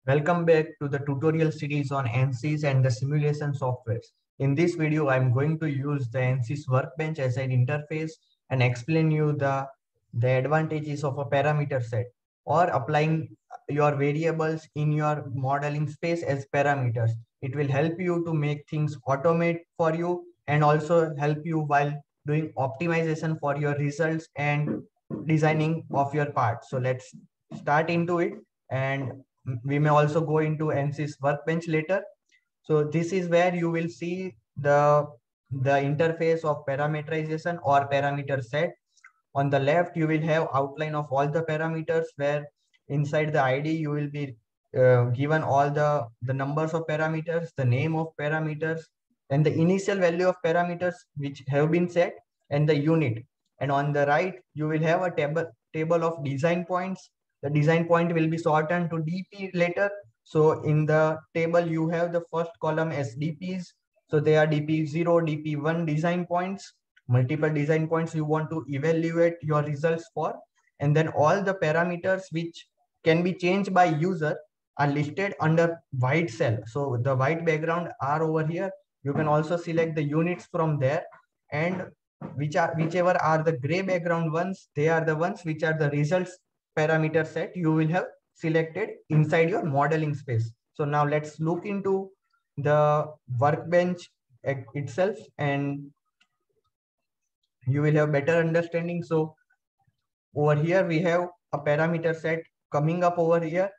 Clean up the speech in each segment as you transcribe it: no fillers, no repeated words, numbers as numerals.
Welcome back to the tutorial series on ANSYS and the simulation softwares. In this video, I'm going to use the ANSYS Workbench as an interface and explain you the advantages of a parameter set or applying your variables in your modeling space as parameters. It will help you to make things automate for you and also help you while doing optimization for your results and designing of your part. So let's start into it, and we may also go into ANSYS Workbench later. So this is where you will see the interface of parameterization or parameter set. On the left, you will have outline of all the parameters, where inside the ID you will be given all the numbers of parameters, the name of parameters, and the initial value of parameters which have been set, and the unit. And on the right, you will have a table of design points. The design point will be shortened to DP later. So in the table, you have the first column as DPs. So they are DP0, DP1 design points, multiple design points you want to evaluate your results for. And then all the parameters which can be changed by user are listed under white cell. So the white background are over here. You can also select the units from there, and whichever are the gray background ones, they are the ones which are the results parameter set you will have selected inside your modeling space. So now let's look into the workbench itself, and you will have better understanding. So over here we have a parameter set coming up over here.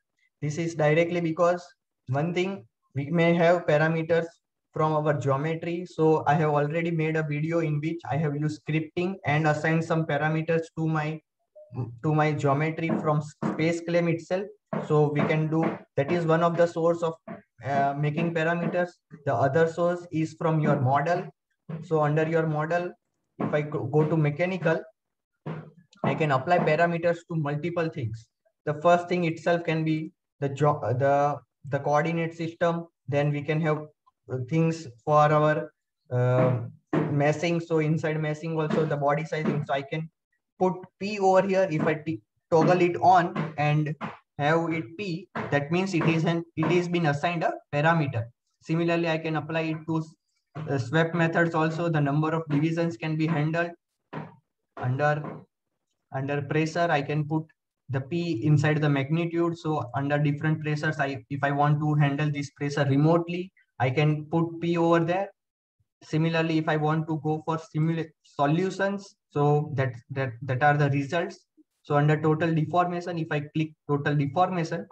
This is directly because one thing, we may have parameters from our geometry. So I have already made a video in which I have used scripting and assigned some parameters to my geometry from space claim itself. So we can do that. Is one of the source of making parameters. The other source is from your model. So under your model, if I go to mechanical, I can apply parameters to multiple things. The first thing itself can be the coordinate system. Then we can have things for our meshing. So inside meshing also the body sizing. So I can put P over here. If I toggle it on and have it P, that means it is been assigned a parameter. Similarly, I can apply it to swept methods also. The number of divisions can be handled under pressure. I can put the P inside the magnitude. So under different pressures, if I want to handle this pressure remotely, I can put P over there. Similarly, if I want to go for solutions, so that are the results. So under total deformation, if I click total deformation,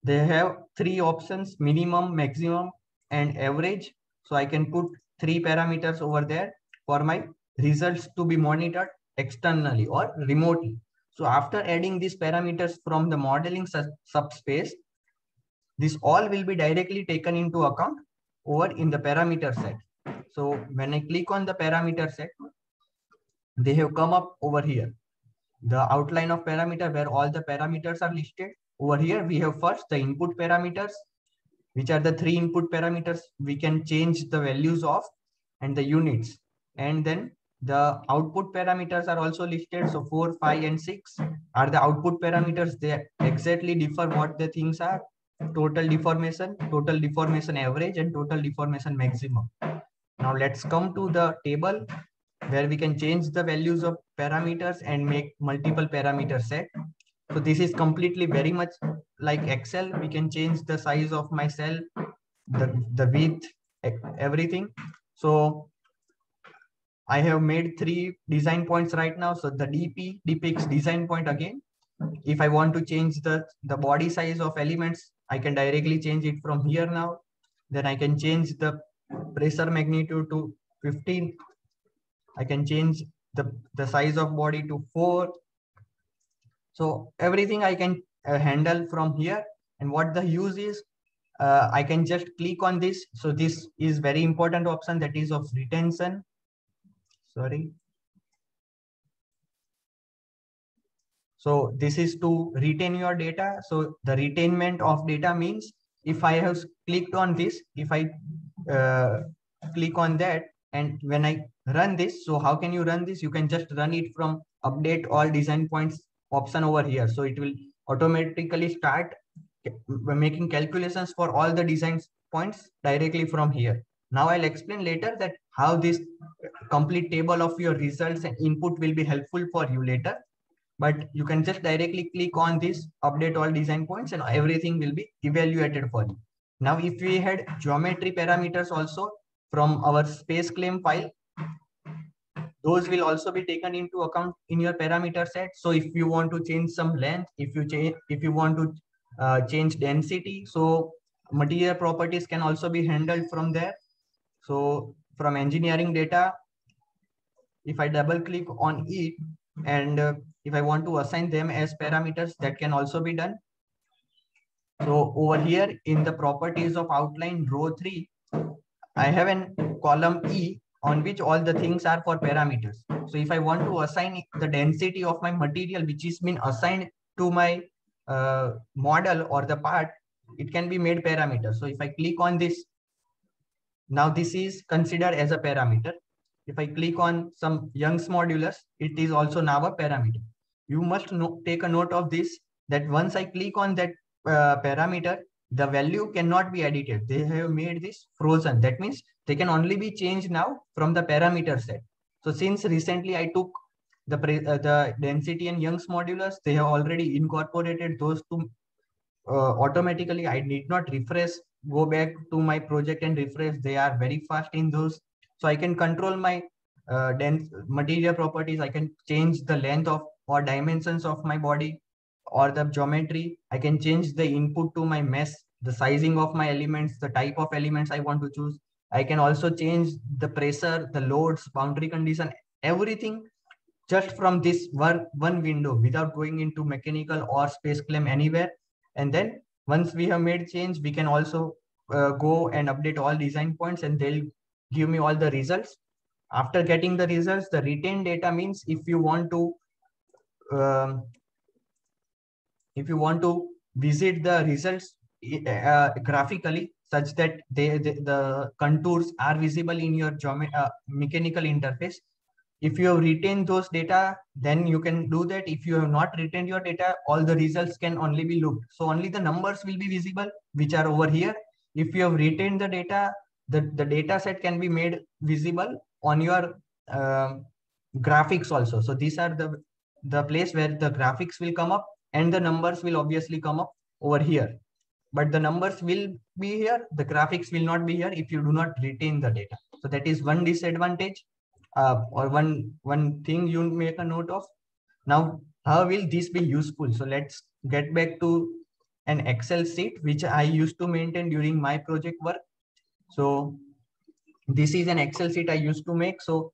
they have three options: minimum, maximum, and average. So I can put three parameters over there for my results to be monitored externally or remotely. So after adding these parameters from the modeling subspace, this all will be directly taken into account over in the parameter set. So when I click on the parameter set, they have come up over here. The outline of parameter where all the parameters are listed. Over here, we have first the input parameters, which are the three input parameters we can change the values of, and the units. And then the output parameters are also listed. So 4, 5, and 6 are the output parameters. They exactly differ what the things are: total deformation average, and total deformation maximum. Now let's come to the table where we can change the values of parameters and make multiple parameter set. So this is completely very much like Excel. We can change the size of my cell, the width, everything. So I have made three design points right now. So the DP depicts design point again. If I want to change the body size of elements, I can directly change it from here now. Then I can change the pressure magnitude to 15. I can change the size of body to 4. So everything I can handle from here. And what the use is, I can just click on this. So this is very important option, that is of retention. Sorry. So this is to retain your data. So the retainment of data means if I have clicked on this, if I click on that, and when I run this, so how can you run this? You can just run it from update all design points option over here. So it will automatically start making calculations for all the design points directly from here. Now I'll explain later that how this complete table of your results and input will be helpful for you later. But you can just directly click on this update all design points and everything will be evaluated for you. Now, if we had geometry parameters also from our space claim file, those will also be taken into account in your parameter set. So if you want to change some length, if you want to change density, so material properties can also be handled from there. So from engineering data, if I double click on it and if I want to assign them as parameters, that can also be done. So over here in the properties of outline row 3, I have an column E on which all the things are for parameters. So if I want to assign the density of my material, which is been assigned to my model or the part, it can be made parameter. So if I click on this, now this is considered as a parameter. If I click on some Young's modulus, it is also now a parameter. You must take a note of this, that once I click on that parameter, the value cannot be edited. They have made this frozen. That means they can only be changed now from the parameter set. So since recently I took the density and Young's modulus, they have already incorporated those two automatically. I need not refresh, go back to my project and refresh. They are very fast in those. So I can control my dense material properties. I can change the length of or dimensions of my body or the geometry. I can change the input to my mesh, the sizing of my elements, the type of elements I want to choose. I can also change the pressure, the loads, boundary condition, everything just from this one window without going into mechanical or space claim anywhere. And then once we have made change, we can also go and update all design points and they'll give me all the results. After getting the results, the retained data means if you want to visit the results graphically such that the contours are visible in your mechanical interface. If you have retained those data, then you can do that. If you have not retained your data, all the results can only be looked. So only the numbers will be visible, which are over here. If you have retained the data, the data set can be made visible on your graphics also. So these are the place where the graphics will come up and the numbers will obviously come up over here. But the numbers will be here. The graphics will not be here if you do not retain the data. So that is one disadvantage. Or one thing you make a note of. Now, how will this be useful? So let's get back to an Excel sheet, which I used to maintain during my project work. So this is an Excel sheet I used to make. So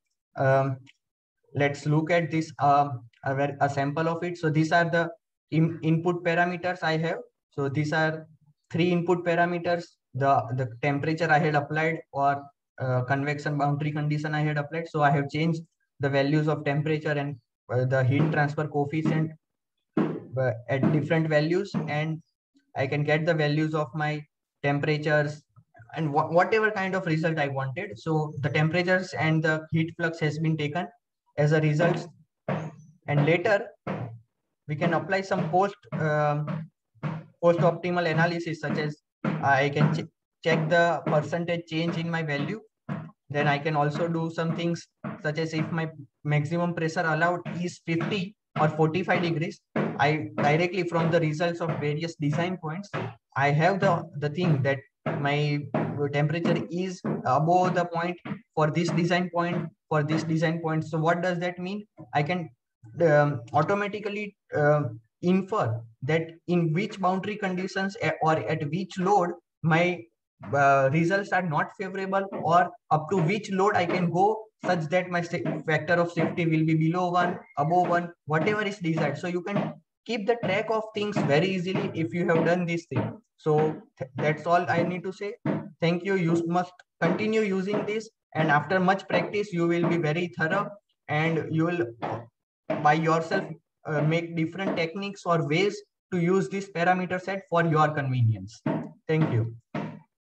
let's look at this, a sample of it. So these are the input parameters I have. So these are 3 input parameters. The temperature I had applied, or convection boundary condition I had applied. So I have changed the values of temperature and the heat transfer coefficient at different values, and I can get the values of my temperatures and whatever kind of result I wanted. So the temperatures and the heat flux has been taken as a result, and later we can apply some post optimal analysis, such as I can check the percentage change in my value. Then I can also do some things such as if my maximum pressure allowed is 50 or 45 degrees, I directly from the results of various design points, I have the thing that my temperature is above the point for this design point, for this design point. So what does that mean? I can automatically infer that in which boundary conditions or at which load my results are not favorable, or up to which load I can go such that my factor of safety will be below 1, above 1, whatever is desired. So you can keep the track of things very easily if you have done this thing. So that's all I need to say. Thank you. You must continue using this, and after much practice, you will be very thorough, and you will by yourself make different techniques or ways to use this parameter set for your convenience. Thank you.